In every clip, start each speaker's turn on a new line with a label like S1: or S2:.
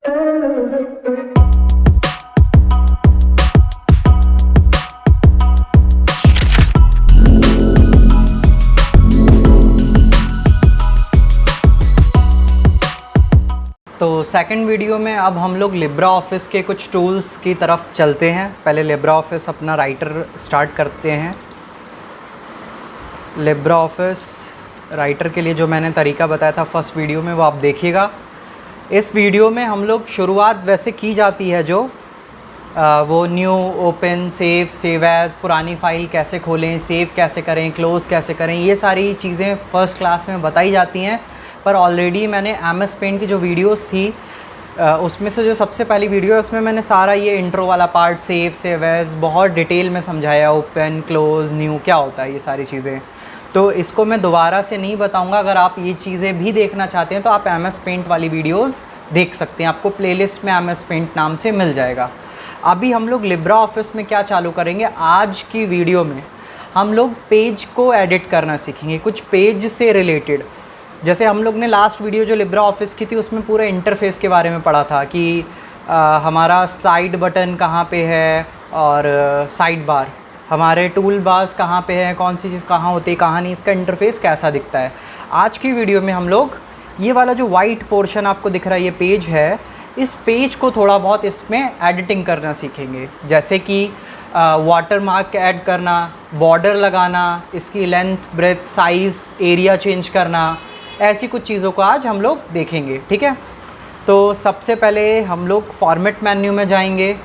S1: तो second video में अब हम लोग लिब्रा ऑफिस के कुछ टूल्स की तरफ चलते हैं। पहले लिब्रा ऑफिस अपना राइटर स्टार्ट करते हैं। लिब्रा ऑफिस राइटर के लिए जो मैंने तरीका बताया था फर्स्ट वीडियो में, वो आप देखिएगा। इस वीडियो में हम लोग शुरुआत वैसे की जाती है जो वो न्यू, ओपन, सेव एज़, पुरानी फ़ाइल कैसे खोलें, सेव कैसे करें, क्लोज़ कैसे करें, ये सारी चीज़ें फ़र्स्ट क्लास में बताई जाती हैं। पर ऑलरेडी मैंने MS पेंट की जो वीडियोस थी उसमें से जो सबसे पहली वीडियो है उसमें मैंने सारा ये इंट्रो वाला पार्ट, सेव एज़, बहुत डिटेल में समझाया। ओपन, क्लोज़, न्यू क्या होता है, ये सारी चीज़ें। तो इसको मैं दोबारा से नहीं बताऊंगा। अगर आप ये चीज़ें भी देखना चाहते हैं तो आप MS पेंट वाली वीडियोस देख सकते हैं। आपको प्लेलिस्ट में MS पेंट नाम से मिल जाएगा। अभी हम लोग लिब्रा ऑफिस में क्या चालू करेंगे, आज की वीडियो में हम लोग पेज को एडिट करना सीखेंगे, कुछ पेज से रिलेटेड। जैसे हम लोग ने लास्ट वीडियो जो लिब्रा ऑफिस की थी उसमें पूरा इंटरफेस के बारे में पढ़ा था कि हमारा साइड बटन कहाँ पे है और साइड बार, हमारे टूल बार्स कहाँ पे हैं, कौन सी चीज़ कहाँ होती है, कहाँ नहीं, इसका इंटरफेस कैसा दिखता है। आज की वीडियो में हम लोग ये वाला जो वाइट पोर्शन आपको दिख रहा है, ये पेज है, इस पेज को थोड़ा बहुत इसमें एडिटिंग करना सीखेंगे। जैसे कि वाटर मार्क ऐड करना, बॉर्डर लगाना, इसकी length, breadth, size, area change करना, ऐसी कुछ चीज़ों को आज हम लोग देखेंगे। ठीक है, तो सबसे पहले हम लोग फॉर्मेट मेन्यू में जाएंगे,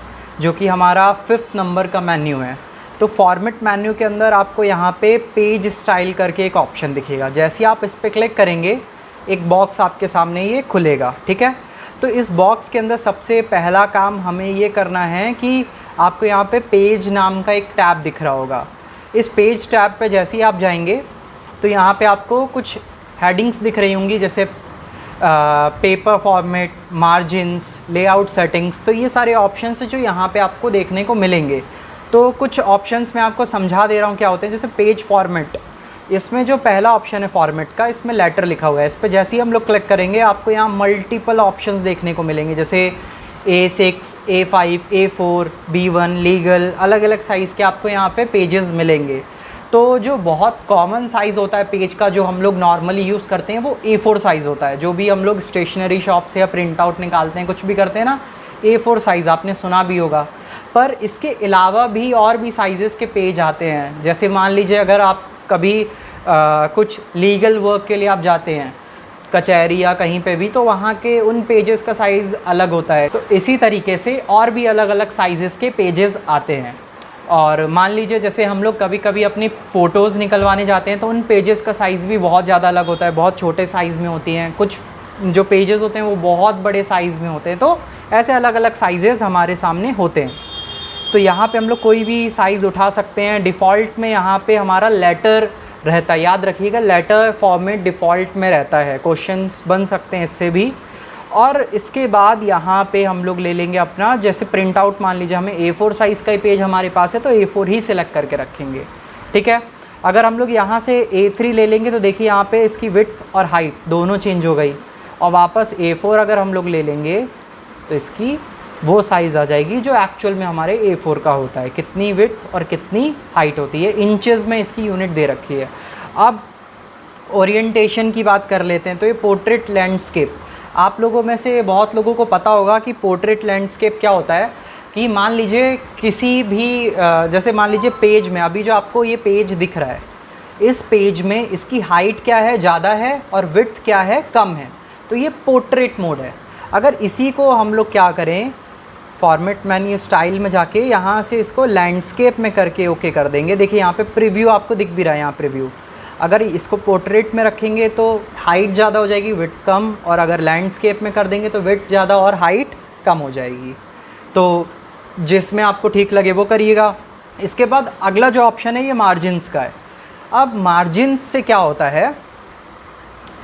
S1: जो कि हमारा 5th नंबर का मेन्यू है। तो फॉर्मेट मेन्यू के अंदर आपको यहाँ पे पेज स्टाइल करके एक ऑप्शन दिखेगा। जैसे आप इस पर क्लिक करेंगे एक बॉक्स आपके सामने ये खुलेगा। ठीक है, तो इस बॉक्स के अंदर सबसे पहला काम हमें ये करना है कि आपको यहाँ पे पेज नाम का एक टैब दिख रहा होगा। इस पेज टैब पे जैसे ही आप जाएंगे तो यहाँ पे आपको कुछ हेडिंग्स दिख रही होंगी, जैसे paper format, margins, layout settings. तो ये सारे ऑप्शंस हैं जो यहाँ पे आपको देखने को मिलेंगे। तो कुछ ऑप्शंस मैं आपको समझा दे रहा हूँ क्या होते हैं। जैसे पेज फॉर्मेट, इसमें जो पहला ऑप्शन है फॉर्मेट का, इसमें लेटर लिखा हुआ है। इस पर जैसे ही हम लोग क्लिक करेंगे आपको यहाँ मल्टीपल ऑप्शंस देखने को मिलेंगे, जैसे A6, A5, A4, B1, legal, अलग अलग साइज़ के आपको यहाँ पे पेजेस मिलेंगे। तो जो बहुत कॉमन साइज़ होता है पेज का, जो हम लोग नॉर्मली यूज़ करते हैं, वो A4 साइज़ होता है। जो भी हम लोग स्टेशनरी शॉप से या प्रिंट आउट निकालते हैं, कुछ भी करते हैं ना, A4 साइज़ आपने सुना भी होगा। पर इसके अलावा भी और भी साइज़ेस के पेज आते हैं। जैसे मान लीजिए अगर आप कभी कुछ लीगल वर्क के लिए आप जाते हैं कचहरी या कहीं पे भी, तो वहाँ के उन पेजेस का साइज़ अलग होता है। तो इसी तरीके से और भी अलग अलग साइज़ेस के पेजेस आते हैं। और मान लीजिए जैसे हम लोग कभी कभी अपनी फ़ोटोज़ निकलवाने जाते हैं तो उन पेजेस का साइज़ भी बहुत ज़्यादा अलग होता है, बहुत छोटे साइज़ में होती हैं। कुछ जो पेजेस होते हैं वो बहुत बड़े साइज़ में होते हैं। तो ऐसे अलग अलग साइज़ेस हमारे सामने होते हैं। तो यहाँ पे हम लोग कोई भी साइज़ उठा सकते हैं। डिफ़ॉल्ट में यहाँ पे हमारा लेटर रहता है, याद रखिएगा, लेटर फॉर्मेट डिफ़ॉल्ट में रहता है। क्वेश्चंस बन सकते हैं इससे भी। और इसके बाद यहाँ पे हम लोग ले लेंगे अपना, जैसे प्रिंट आउट, मान लीजिए हमें A4 साइज़ का ही पेज हमारे पास है तो A4 ही सिलेक्ट करके रखेंगे। ठीक है, अगर हम लोग यहाँ से A3 ले लेंगे तो देखिए यहाँ पे इसकी विड्थ और हाइट दोनों चेंज हो गई। और वापस A4 अगर हम लोग ले लेंगे तो इसकी वो साइज़ आ जाएगी जो एक्चुअल में हमारे A4 का होता है, कितनी विड्थ और कितनी हाइट होती है। इंचेस में इसकी यूनिट दे रखी है। अब ओरिएंटेशन की बात कर लेते हैं। तो ये पोर्ट्रेट लैंडस्केप, आप लोगों में से बहुत लोगों को पता होगा कि पोर्ट्रेट लैंडस्केप क्या होता है। कि मान लीजिए किसी भी जैसे मान लीजिए पेज में, अभी जो आपको ये पेज दिख रहा है, इस पेज में इसकी हाइट क्या है, ज़्यादा है, और विड्थ क्या है, कम है। तो ये पोर्ट्रेट मोड है। अगर इसी को हम लोग क्या करें, फॉर्मेट मेन्यू स्टाइल में जाके यहाँ से इसको लैंडस्केप में करके ओके कर देंगे। देखिए यहाँ पे प्रीव्यू आपको दिख भी रहा है, यहाँ प्रीव्यू। अगर इसको पोर्ट्रेट में रखेंगे तो हाइट ज़्यादा हो जाएगी, विड्थ कम, और अगर लैंडस्केप में कर देंगे तो विड्थ ज़्यादा और हाइट कम हो जाएगी। तो जिसमें आपको ठीक लगे वो करिएगा। इसके बाद अगला जो ऑप्शन है ये मार्जिन्स का है। अब मार्जिन्स से क्या होता है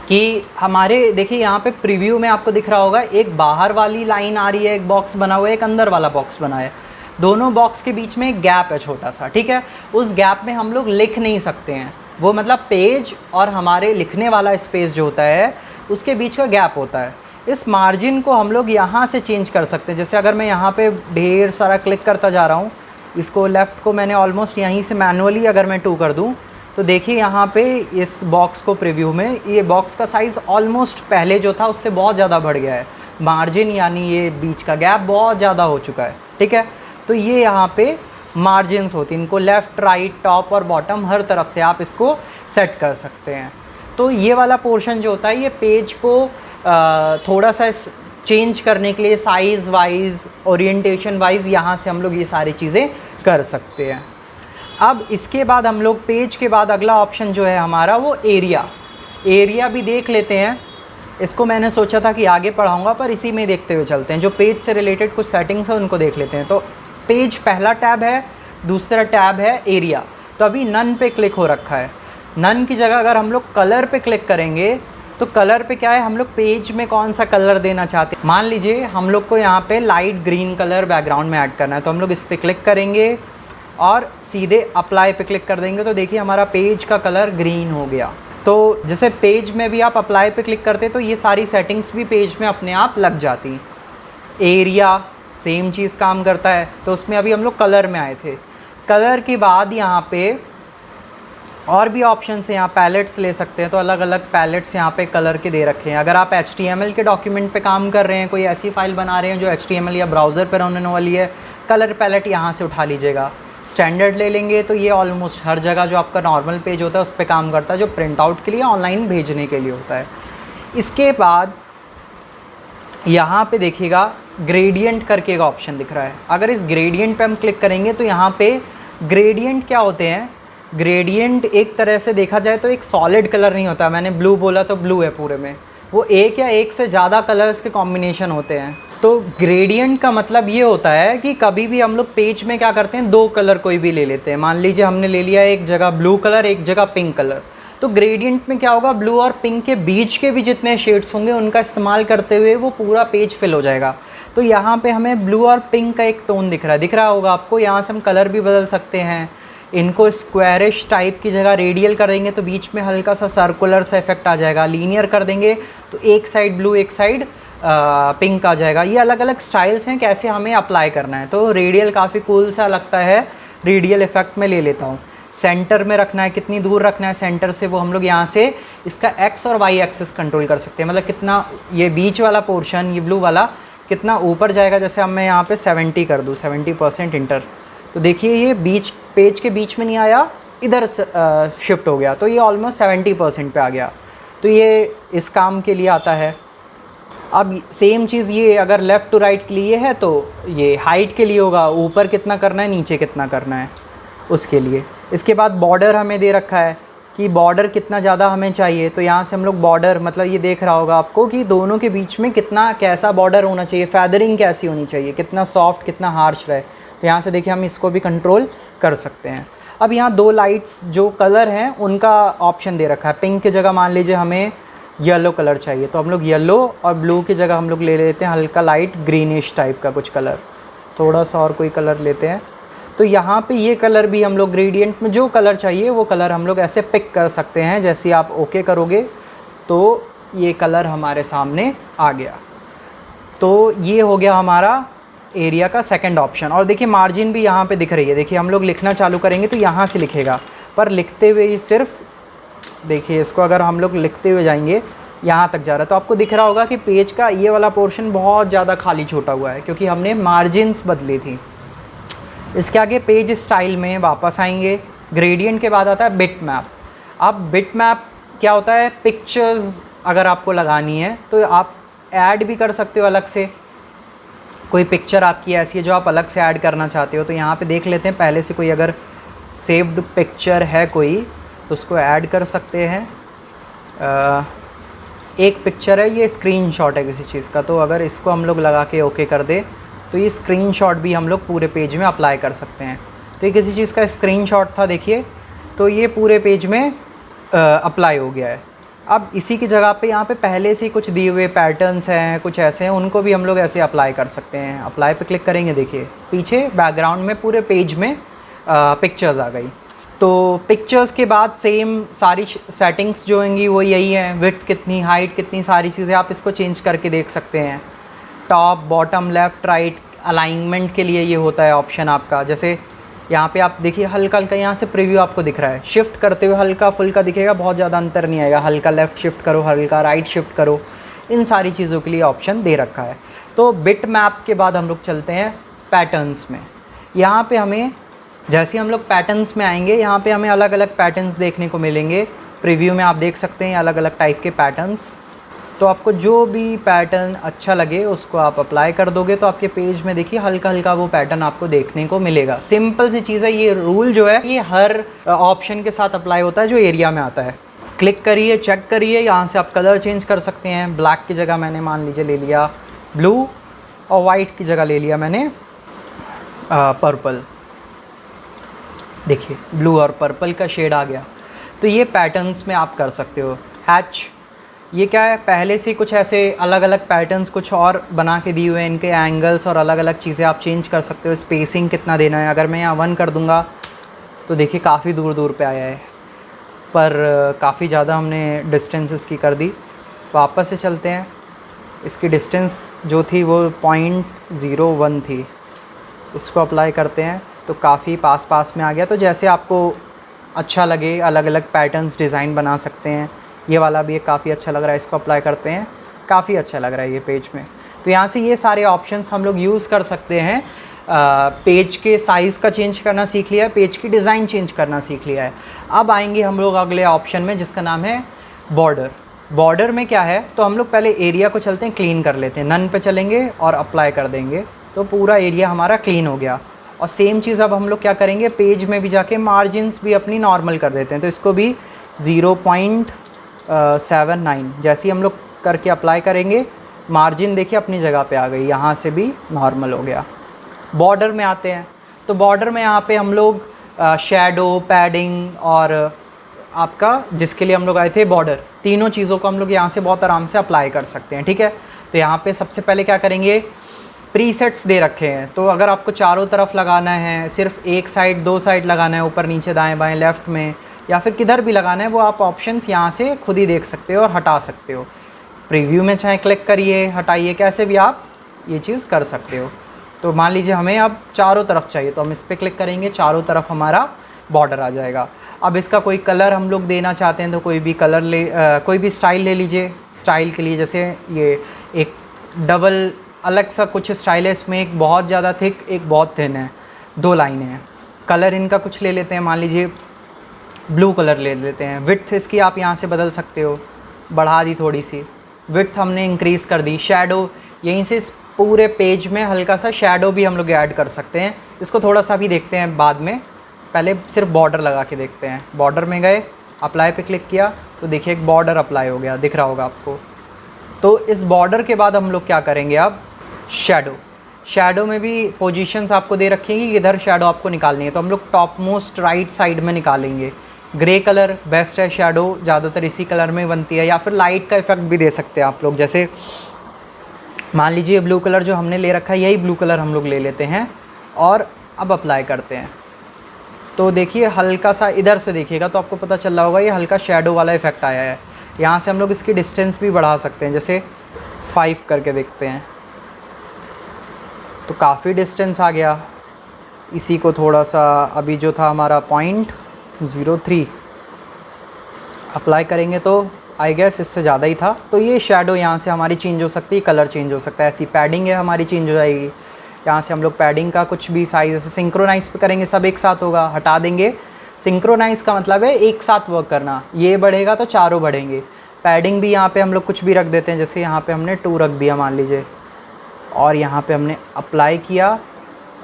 S1: कि हमारे, देखिए यहाँ पे प्रीव्यू में आपको दिख रहा होगा, एक बाहर वाली लाइन आ रही है, एक बॉक्स बना हुआ है, एक अंदर वाला बॉक्स बना है। दोनों बॉक्स के बीच में एक गैप है छोटा सा। ठीक है, उस गैप में हम लोग लिख नहीं सकते हैं। वो मतलब पेज और हमारे लिखने वाला स्पेस जो होता है उसके बीच का गैप होता है। इस मार्जिन को हम लोग यहाँ से चेंज कर सकते हैं। जैसे अगर मैं यहाँ पे ढेर सारा क्लिक करता जा रहा हूँ, इसको लेफ़्ट को मैंने ऑलमोस्ट यहीं से मैनुअली अगर मैं 2 कर दूँ तो देखिए यहाँ पे इस बॉक्स को प्रीव्यू में ये बॉक्स का साइज़ ऑलमोस्ट पहले जो था उससे बहुत ज़्यादा बढ़ गया है। मार्जिन यानी ये बीच का गैप बहुत ज़्यादा हो चुका है, ठीक है। तो ये यहाँ पे मार्जिन्स होती हैं, इनको लेफ़्ट, राइट, टॉप और बॉटम हर तरफ से आप इसको सेट कर सकते हैं। तो ये वाला पोर्शन जो होता है ये पेज को थोड़ा सा चेंज करने के लिए साइज़ वाइज, ओरिएंटेशन वाइज यहाँ से हम लोग ये सारी चीज़ें कर सकते हैं। अब इसके बाद हम लोग पेज के बाद अगला ऑप्शन जो है हमारा वो एरिया भी देख लेते हैं। इसको मैंने सोचा था कि आगे पढ़ाऊँगा पर इसी में देखते हुए चलते हैं। जो पेज से रिलेटेड कुछ सेटिंग्स हैं उनको देख लेते हैं। तो पेज पहला टैब है, दूसरा टैब है एरिया। तो अभी नन पे क्लिक हो रखा है। नन की जगह अगर हम लोग कलर पे क्लिक करेंगे तो कलर पे क्या है, हम लोग पेज में कौन सा कलर देना चाहते हैं। मान लीजिए हम लोग को यहाँ पे लाइट ग्रीन कलर बैकग्राउंड में ऐड करना है, तो हम लोग इस पर क्लिक करेंगे और सीधे अप्लाई पे क्लिक कर देंगे। तो देखिए हमारा पेज का कलर ग्रीन हो गया। तो जैसे पेज में भी आप अप्लाई पे क्लिक करते तो ये सारी सेटिंग्स भी पेज में अपने आप लग जाती। एरिया सेम चीज़ काम करता है। तो उसमें अभी हम लोग कलर में आए थे। कलर के बाद यहाँ पे और भी ऑप्शंस हैं, यहाँ पैलेट्स ले सकते हैं। तो अलग अलग पैलेट्स यहाँ पे कलर के दे रखे हैं। अगर आप HTML के डॉक्यूमेंट पे काम कर रहे हैं, कोई ऐसी फाइल बना रहे हैं जो HTML या ब्राउज़र पर होने वाली है, कलर पैलेट यहाँ से उठा लीजिएगा। स्टैंडर्ड ले लेंगे तो ये ऑलमोस्ट हर जगह जो आपका नॉर्मल पेज होता है उस पर काम करता है, जो प्रिंट आउट के लिए, ऑनलाइन भेजने के लिए होता है। इसके बाद यहाँ पे देखिएगा ग्रेडियंट करके एक ऑप्शन दिख रहा है। अगर इस ग्रेडियंट पे हम क्लिक करेंगे तो यहाँ पे ग्रेडियंट क्या होते हैं, ग्रेडियंट एक तरह से देखा जाए तो एक सॉलिड कलर नहीं होता। मैंने ब्लू बोला तो ब्लू है पूरे में, वो एक या एक से ज़्यादा कलर्स के कॉम्बिनेशन होते हैं। तो ग्रेडियंट का मतलब ये होता है कि कभी भी हम लोग पेज में क्या करते हैं, 2 कलर कोई भी ले लेते हैं। मान लीजिए हमने ले लिया एक जगह ब्लू कलर, एक जगह पिंक कलर। तो ग्रेडियंट में क्या होगा, ब्लू और पिंक के बीच के भी जितने शेड्स होंगे उनका इस्तेमाल करते हुए वो पूरा पेज फिल हो जाएगा। तो यहाँ पे हमें ब्लू और पिंक का एक टोन दिख रहा होगा आपको। यहाँ से हम कलर भी बदल सकते हैं। इनको स्क्वायरिश टाइप की जगह रेडियल कर देंगे तो बीच में हल्का सा सर्कुलर सा इफेक्ट आ जाएगा। लीनियर कर देंगे तो एक साइड ब्लू एक साइड पिंक आ जाएगा। ये अलग अलग स्टाइल्स हैं कैसे हमें अप्लाई करना है। तो रेडियल काफ़ी कूल सा लगता है, रेडियल इफेक्ट में ले लेता हूँ। सेंटर में रखना है, कितनी दूर रखना है सेंटर से, वो हम लोग यहाँ से इसका एक्स और वाई एक्सिस कंट्रोल कर सकते हैं। मतलब कितना ये बीच वाला पोर्शन, ये ब्लू वाला कितना ऊपर जाएगा। जैसे अब मैं यहाँ पे 70 कर दूँ, 70% इंटर, तो देखिए ये बीच पेज के बीच में नहीं आया, इधर शिफ्ट हो गया। तो ये ऑलमोस्ट 70% पे आ गया। तो ये इस काम के लिए आता है। अब सेम चीज़ ये अगर लेफ़्ट टू राइट के लिए है तो ये हाइट के लिए होगा, ऊपर कितना करना है, नीचे कितना करना है उसके लिए। इसके बाद बॉर्डर हमें दे रखा है कि बॉर्डर कितना ज़्यादा हमें चाहिए। तो यहाँ से हम लोग बॉर्डर, मतलब ये देख रहा होगा आपको कि दोनों के बीच में कितना कैसा बॉर्डर होना चाहिए, फैदरिंग कैसी होनी चाहिए, कितना सॉफ्ट कितना हार्श रहे। तो यहाँ से देखिए हम इसको भी कंट्रोल कर सकते हैं। अब यहाँ 2 लाइट्स जो कलर हैं उनका ऑप्शन दे रखा है। पिंक की जगह मान लीजिए हमें येलो कलर चाहिए तो हम लोग येलो, और ब्लू की जगह हम लोग ले लेते हैं हल्का लाइट ग्रीनिश टाइप का कुछ कलर, थोड़ा सा और कोई कलर लेते हैं। तो यहाँ पे ये कलर भी हम लोग ग्रेडियंट में जो कलर चाहिए वो कलर हम लोग ऐसे पिक कर सकते हैं। जैसे आप ओके करोगे तो ये कलर हमारे सामने आ गया। तो ये हो गया हमारा एरिया का सेकंड ऑप्शन। और देखिए मार्जिन भी यहाँ पे दिख रही है। देखिए हम लोग लिखना चालू करेंगे तो यहाँ से लिखेगा, पर लिखते हुए ही सिर्फ देखिए इसको अगर हम लोग लिखते हुए जाएंगे यहाँ तक जा रहा है। तो आपको दिख रहा होगा कि पेज का ये वाला पोर्शन बहुत ज़्यादा खाली छोटा हुआ है क्योंकि हमने मार्जिन्स बदली थी। इसके आगे पेज स्टाइल में वापस आएंगे। ग्रेडियंट के बाद आता है बिट मैप। अब बिट मैप क्या होता है, पिक्चर्स अगर आपको लगानी है तो आप ऐड भी कर सकते हो अलग से। कोई पिक्चर आपकी ऐसी है जो आप अलग से ऐड करना चाहते हो तो यहाँ पे देख लेते हैं पहले से कोई अगर सेव्ड पिक्चर है कोई तो उसको ऐड कर सकते हैं। एक पिक्चर है, ये स्क्रीनशॉट है किसी चीज़ का, तो अगर इसको हम लोग लगा के ओके कर दे तो ये स्क्रीनशॉट भी हम लोग पूरे पेज में अप्लाई कर सकते हैं। तो ये किसी चीज़ का स्क्रीनशॉट था देखिए, तो ये पूरे पेज में अप्लाई हो गया है। अब इसी की जगह पे यहाँ पे पहले से कुछ दिए हुए पैटर्न्स हैं, कुछ ऐसे हैं, उनको भी हम लोग ऐसे अप्लाई कर सकते हैं। अप्लाई पे क्लिक करेंगे, देखिए पीछे बैकग्राउंड में पूरे पेज में पिक्चर्स आ गई। तो पिक्चर्स के बाद सेम सारी सेटिंग्स जो होंगी वो यही हैं, विड्थ कितनी, हाइट कितनी, सारी चीज़ें आप इसको चेंज करके देख सकते हैं। Top, bottom, left, right, alignment के लिए ये होता है ऑप्शन आपका। जैसे यहाँ पे आप देखिए हल्का हल्का यहाँ से प्रीव्यू आपको दिख रहा है, शिफ्ट करते हुए हल्का फुल्का दिखेगा, बहुत ज़्यादा अंतर नहीं आएगा। हल्का लेफ़्ट शिफ्ट करो, हल्का राइट शिफ्ट करो, इन सारी चीज़ों के लिए ऑप्शन दे रखा है। तो बिट मैप के बाद हम लोग चलते हैं पैटर्न्स में। यहाँ पे हमें जैसे हम लोग पैटर्न्स में आएंगे, यहाँ पे हमें अलग अलग पैटर्न्स देखने को मिलेंगे। प्रीव्यू में आप देख सकते हैं अलग अलग टाइप के पैटर्न्स। तो आपको जो भी पैटर्न अच्छा लगे उसको आप अप्लाई कर दोगे तो आपके पेज में देखिए हल्का हल्का वो पैटर्न आपको देखने को मिलेगा। सिंपल सी चीज़ है, ये रूल जो है ये हर ऑप्शन के साथ अप्लाई होता है जो एरिया में आता है। क्लिक करिए, चेक करिए, यहाँ से आप कलर चेंज कर सकते हैं। ब्लैक की जगह मैंने मान लीजिए ले लिया ब्लू, और वाइट की जगह ले लिया मैंने पर्पल। देखिए ब्लू और पर्पल का शेड आ गया। तो ये पैटर्न्स में आप कर सकते हो। हैच, ये क्या है, पहले से कुछ ऐसे अलग अलग पैटर्न्स कुछ और बना के दिए हुए हैं, इनके एंगल्स और अलग अलग चीज़ें आप चेंज कर सकते हो। स्पेसिंग कितना देना है, अगर मैं यहाँ 1 कर दूँगा तो देखिए काफ़ी दूर दूर पे आया है, पर काफ़ी ज़्यादा हमने डिस्टेंस इसकी कर दी। वापस से चलते हैं, इसकी डिस्टेंस जो थी वो 0.01 थी, इसको अप्लाई करते हैं तो काफ़ी पास पास में आ गया। तो जैसे आपको अच्छा लगे अलग अलग पैटर्न्स डिज़ाइन बना सकते हैं। ये वाला भी काफ़ी अच्छा लग रहा है, इसको अप्लाई करते हैं, काफ़ी अच्छा लग रहा है ये पेज में। तो यहाँ से ये सारे ऑप्शंस हम लोग यूज़ कर सकते हैं। पेज के साइज़ का चेंज करना सीख लिया है, पेज की डिज़ाइन चेंज करना सीख लिया है। अब आएंगे हम लोग अगले ऑप्शन में जिसका नाम है बॉर्डर। बॉर्डर में क्या है, तो हम लोग पहले एरिया को चलते हैं, क्लीन कर लेते हैं। नन पे चलेंगे और अप्लाई कर देंगे तो पूरा एरिया हमारा क्लीन हो गया। और सेम चीज़ अब हम लोग क्या करेंगे, पेज में भी जाके मार्जिन्स भी अपनी नॉर्मल कर देते हैं। तो इसको भी 0.79 जैसे ही हम लोग करके अप्लाई करेंगे, मार्जिन देखिए अपनी जगह पे आ गई, यहाँ से भी नॉर्मल हो गया। बॉर्डर में आते हैं, तो बॉर्डर में यहाँ पे हम लोग शैडो, पैडिंग और आपका जिसके लिए हम लोग आए थे बॉर्डर, तीनों चीज़ों को हम लोग यहाँ से बहुत आराम से अप्लाई कर सकते हैं। ठीक है, तो यहाँ पे सबसे पहले क्या करेंगे, प्रीसेट्स दे रखे हैं। तो अगर आपको चारों तरफ लगाना है, सिर्फ एक साइड, 2 साइड लगाना है, ऊपर नीचे दाएं बाएं लेफ़्ट में, या फिर किधर भी लगाना है, वो आप ऑप्शंस यहाँ से खुद ही देख सकते हो और हटा सकते हो। प्रीव्यू में चाहे क्लिक करिए, हटाइए, कैसे भी आप ये चीज़ कर सकते हो। तो मान लीजिए हमें अब चारों तरफ चाहिए तो हम इस पर क्लिक करेंगे, चारों तरफ हमारा बॉर्डर आ जाएगा। अब इसका कोई कलर हम लोग देना चाहते हैं तो कोई भी कलर कोई भी स्टाइल ले लीजिए। स्टाइल के लिए जैसे ये एक डबल अलग सा कुछ स्टाइल है, इसमें एक बहुत ज़्यादा थिक, एक बहुत थिन है, 2 लाइनें हैं। कलर इनका कुछ ले लेते हैं, मान लीजिए ब्लू कलर ले लेते हैं। विड्थ इसकी आप यहाँ से बदल सकते हो, बढ़ा दी थोड़ी सी, विड्थ हमने इंक्रीज़ कर दी। शैडो, यहीं से इस पूरे पेज में हल्का सा शैडो भी हम लोग ऐड कर सकते हैं। इसको थोड़ा सा भी देखते हैं बाद में, पहले सिर्फ बॉर्डर लगा के देखते हैं। बॉर्डर में गए, अप्लाई पे क्लिक किया तो देखिए एक बॉर्डर अप्लाई हो गया, दिख रहा होगा आपको। तो इस बॉर्डर के बाद हम लोग क्या करेंगे, अब शैडो। शैडो में भी पोजीशंस आपको दे रखी हैं कि इधर शैडो आपको निकालनी है, तो हम लोग टॉप मोस्ट राइट साइड में निकालेंगे। ग्रे कलर बेस्ट है, शैडो ज़्यादातर इसी कलर में बनती है, या फिर लाइट का इफेक्ट भी दे सकते हैं आप लोग। जैसे मान लीजिए ब्लू कलर जो हमने ले रखा है, यही ब्लू कलर हम लोग ले लेते हैं और अब अप्लाई करते हैं। तो देखिए हल्का सा इधर से देखिएगा तो आपको पता चल रहा होगा, ये हल्का शैडो वाला इफेक्ट आया है। यहाँ से हम लोग इसकी डिस्टेंस भी बढ़ा सकते हैं, जैसे 5 करके देखते हैं तो काफ़ी डिस्टेंस आ गया। इसी को थोड़ा सा, अभी जो था हमारा 0.03 अप्लाई करेंगे तो आई गेस इससे ज़्यादा ही था। तो ये शैडो यहाँ से हमारी चेंज हो सकती है, कलर चेंज हो सकता है। ऐसी पैडिंग है हमारी चेंज हो जाएगी। यहाँ से हम लोग पैडिंग का कुछ भी साइज़, जैसे सिंक्रोनाइज़ पे करेंगे सब एक साथ होगा, हटा देंगे। सिंक्रोनाइज़ का मतलब है एक साथ वर्क करना, ये बढ़ेगा तो चारों बढ़ेंगे। पैडिंग भी यहाँ पे हम लोग कुछ भी रख देते हैं, जैसे यहाँ पे हमने 2 रख दिया मान लीजिए, और यहाँ पे हमने अप्लाई किया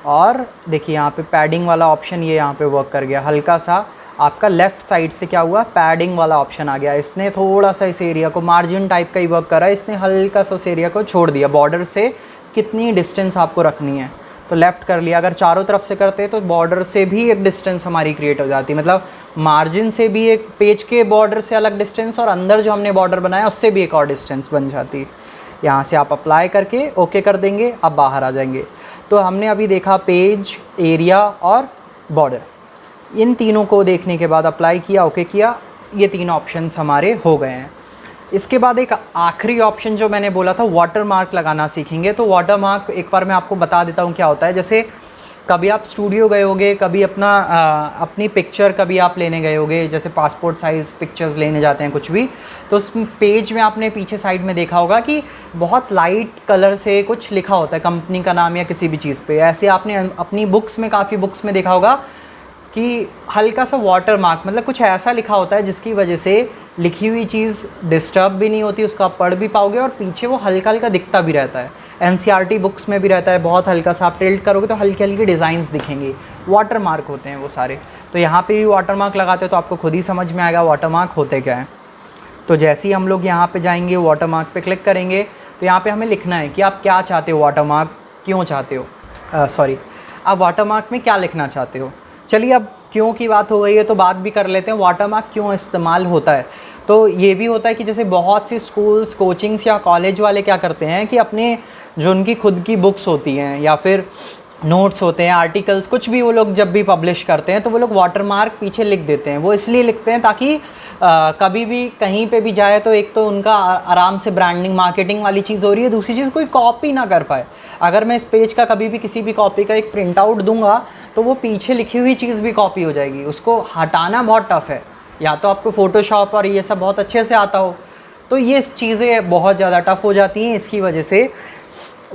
S1: और देखिए यहाँ पे पैडिंग वाला ऑप्शन ये यहाँ पे वर्क कर गया। हल्का सा आपका लेफ़्ट साइड से क्या हुआ, पैडिंग वाला ऑप्शन आ गया। इसने थोड़ा सा इस एरिया को मार्जिन टाइप का ही वर्क करा है, इसने हल्का सा उस एरिया को छोड़ दिया। बॉर्डर से कितनी डिस्टेंस आपको रखनी है तो लेफ़्ट कर लिया। अगर चारों तरफ से करते तो बॉर्डर से भी एक डिस्टेंस हमारी क्रिएट हो जाती, मतलब मार्जिन से भी एक, पेज के बॉर्डर से अलग डिस्टेंस और अंदर जो हमने बॉर्डर बनाया उससे भी एक और डिस्टेंस बन जाती। यहाँ से आप अप्लाई करके ओके कर देंगे, अब बाहर आ जाएंगे। तो हमने अभी देखा पेज, एरिया और बॉर्डर, इन तीनों को देखने के बाद अप्लाई किया, ओके किया, ये तीन ऑप्शंस हमारे हो गए हैं। इसके बाद एक आखिरी ऑप्शन जो मैंने बोला था, वाटर मार्क लगाना सीखेंगे। तो वाटर मार्क एक बार मैं आपको बता देता हूँ क्या होता है। जैसे कभी आप स्टूडियो गए होगे, कभी अपनी पिक्चर कभी आप लेने गए होगे, जैसे पासपोर्ट साइज़ पिक्चर्स लेने जाते हैं कुछ भी, तो उस पेज में आपने पीछे साइड में देखा होगा कि बहुत लाइट कलर से कुछ लिखा होता है, कंपनी का नाम या किसी भी चीज़ पे। ऐसे आपने अपनी बुक्स में, काफ़ी बुक्स में देखा होगा कि हल्का सा वाटर मार्क, मतलब कुछ ऐसा लिखा होता है जिसकी वजह से लिखी हुई चीज़ डिस्टर्ब भी नहीं होती, उसका आप पढ़ भी पाओगे और पीछे वो हल्का हल्का दिखता भी रहता है। एनसीईआरटी बुक्स में भी रहता है, बहुत हल्का सा आप टिल्ट करोगे तो हल्की हल्की डिज़ाइंस दिखेंगे, वाटर मार्क होते हैं वो सारे। तो यहाँ पे भी वाटर मार्क लगाते हो तो आपको खुद ही समझ में आएगा वाटर मार्क होते क्या हैं। तो जैसे ही हम लोग यहाँ पे जाएंगे, वाटर मार्क पे क्लिक करेंगे, तो यहाँ पे हमें लिखना है कि आप क्या चाहते हो, वाटर मार्क क्यों चाहते हो, आप वाटर मार्क में क्या लिखना चाहते हो। चलिए, अब क्यों की बात हो गई है तो बात भी कर लेते हैं, वाटर मार्क क्यों इस्तेमाल होता है। तो ये भी होता है कि जैसे बहुत सी स्कूल्स, कोचिंग्स या कॉलेज वाले क्या करते हैं कि अपने जो उनकी खुद की बुक्स होती हैं या फिर नोट्स होते हैं, आर्टिकल्स, कुछ भी वो लोग जब भी पब्लिश करते हैं तो वो लोग वाटर मार्क पीछे लिख देते हैं। वो इसलिए लिखते हैं ताकि कभी भी कहीं पे भी जाए तो एक तो उनका आराम से ब्रांडिंग, मार्केटिंग वाली चीज़ हो रही है, दूसरी चीज़ कोई कॉपी ना कर पाए। अगर मैं इस पेज का कभी भी किसी भी कॉपी का एक प्रिंट आउट दूंगा तो वो पीछे लिखी हुई चीज़ भी कॉपी हो जाएगी, उसको हटाना बहुत टफ है। या तो आपको फ़ोटोशॉप और ये सब बहुत अच्छे से आता हो, तो ये चीज़ें बहुत ज़्यादा टफ हो जाती हैं। इसकी वजह से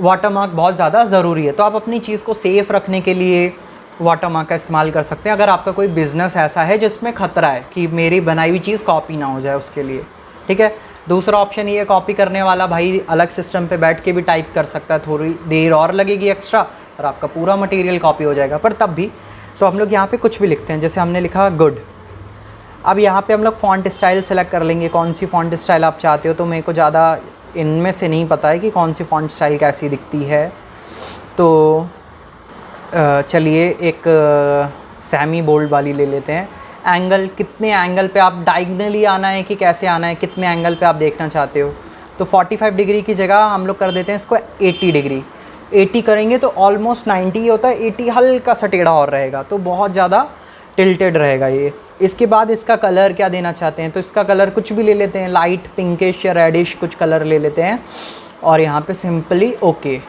S1: वाटर मार्क बहुत ज़्यादा ज़रूरी है। तो आप अपनी चीज़ को सेफ़ रखने के लिए वाटर मार्क का इस्तेमाल कर सकते हैं, अगर आपका कोई बिज़नेस ऐसा है जिसमें ख़तरा है कि मेरी बनाई हुई चीज़ कॉपी ना हो जाए उसके लिए, ठीक है। दूसरा ऑप्शन ये, कॉपी करने वाला भाई अलग सिस्टम पे बैठ के भी टाइप कर सकता है, थोड़ी देर और लगेगी एक्स्ट्रा और आपका पूरा मटेरियल कॉपी हो जाएगा, पर तब भी। तो हम लोग यहाँ पे कुछ भी लिखते हैं, जैसे हमने लिखा गुड। अब यहाँ पे हम लोग फ़ॉन्ट स्टाइल सेलेक्ट कर लेंगे, कौन सी फ़ॉन्ट स्टाइल आप चाहते हो। तो मेरे को ज़्यादा इनमें से नहीं पता है कि कौन सी फ़ॉन्ट स्टाइल कैसी दिखती है, तो चलिए एक सेमी बोल्ड वाली ले लेते हैं। एंगल, कितने एंगल पे आप डायगनली आना है कि कैसे आना है, कितने एंगल पे आप देखना चाहते हो। तो 45 डिग्री की जगह हम लोग कर देते हैं इसको 80 डिग्री। 80 करेंगे तो ऑलमोस्ट 90 होता है, 80 हल्का सा टेढ़ा और रहेगा, तो बहुत ज़्यादा टिल्टेड रहेगा ये। इसके बाद इसका कलर क्या देना चाहते हैं, तो इसका कलर कुछ भी ले लेते हैं, लाइट पिंकिश या रेडिश कुछ कलर ले लेते हैं और यहाँ पे सिंपली ओके।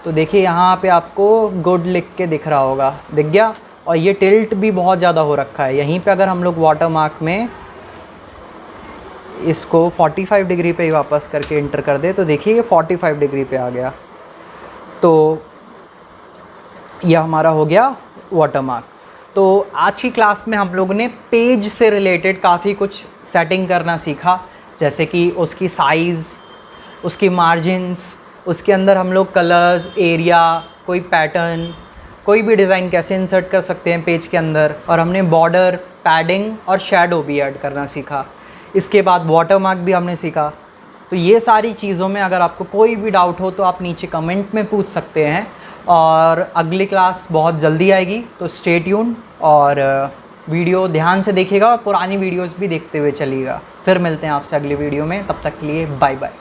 S1: तो देखिए यहाँ पे आपको गुड लिख के दिख रहा होगा, दिख गया। और ये टिल्ट भी बहुत ज़्यादा हो रखा है। यहीं पे अगर हम लोग वाटर मार्क में इसको 45 डिग्री पे ही वापस करके इंटर कर दे तो देखिए ये 45 डिग्री पे आ गया। तो यह हमारा हो गया वाटर मार्क। तो आज की क्लास में हम लोगों ने पेज से रिलेटेड काफ़ी कुछ सेटिंग करना सीखा, जैसे कि उसकी साइज़, उसकी मार्जिन्स, उसके अंदर हम लोग कलर्स, एरिया, कोई पैटर्न, कोई भी डिज़ाइन कैसे इंसर्ट कर सकते हैं पेज के अंदर, और हमने बॉर्डर, पैडिंग और शैडो भी ऐड करना सीखा। इसके बाद वाटर मार्क भी हमने सीखा। तो ये सारी चीज़ों में अगर आपको कोई भी डाउट हो तो आप नीचे कमेंट में पूछ सकते हैं, और अगली क्लास बहुत जल्दी आएगी, तो स्टे ट्यून और वीडियो ध्यान से देखिएगा और पुरानी वीडियोस भी देखते हुए चलिएगा। फिर मिलते हैं आपसे अगली वीडियो में, तब तक के लिए बाय बाय।